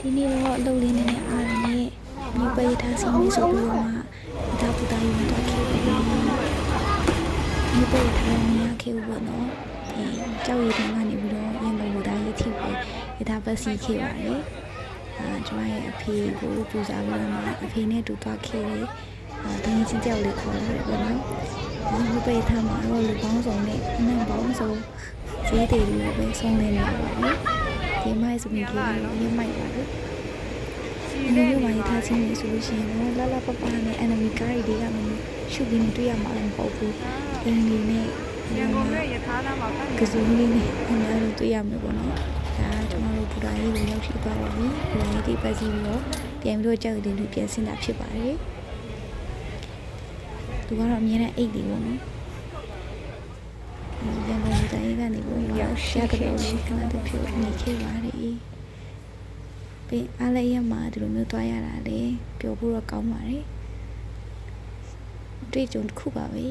ဒီနေ့တော့အလုပ်လေးနဲ့အားရနဲ့မြို့ပိတ်ထားစီနေဆိုပြီးတော့မှဒါပူတာယူတော့ခဲ့တယ်မြို့ပိတ်ထားနေရခဲ့ဘူးပေါ့နော်ကြောက်ရည်တန်းကနေပြီးတော့ရန်ကုန်ဘူတာရေးထိပဲဒါပတ်စီခဲ့ပါတယ်ကျွန်မရဲ့အဖေကိုပူစားပြီးတော့မှအဖေနဲ့တူသွားခဲ့တယ်တငယ်ချင်းကြောက်လေးခေါ်လာတယ်ပေါ့နော်မြို့ပိတ်ထားမှာတော့လူပေါင်းစုံနဲ့အနံ့ပေါင်းစုံဈေးတွေလိုပဲဆုံးနေနေပါဘူးဒီမိုက်ဆိုပြီးတော့ရမိုက်ပါတယ်ဒီလိုမှရထားချင်းနေဆိုလို့ရှိရင်တော့လာလာပပနဲ့ enemy ကားတွေကမရှုပ်ပြီးနေတွေ့ရမှာမဟုတ်ဘူးအင်းဒီနဲ့ရန်ကုန်ရဲ့ရထားသားမှာကစုံလေးနဲ့အများကြီးတွေ့ရမှာပေါ့နော်ဒါကျွန်တော်တို့ဘူတာကြီးကိုရောက်ရှိသွားပါပြီဘူတာကြီးပတ်စီပြီးတော့ပြန်ပြီးတော့ကြောက်တင်တွေပြန်ဆင်းတာဖြစ်ပါတယ်သူကတော့အများနဲ့အိတ်တွေပေါ့နော်ရန်ကုန်ဘူတာကြီးကနေပြီးရောက်ရှာတော့ရှိခဏတည်းဖြစ်နေခဲ့ပါတယ်ပေးအားလည်းရမှာဒီလိုမျိုးသွားရတာလေပျော်ဖို့တော့ကောင်းပါတယ်တွေ့ကြုံတစ်ခုပါပဲ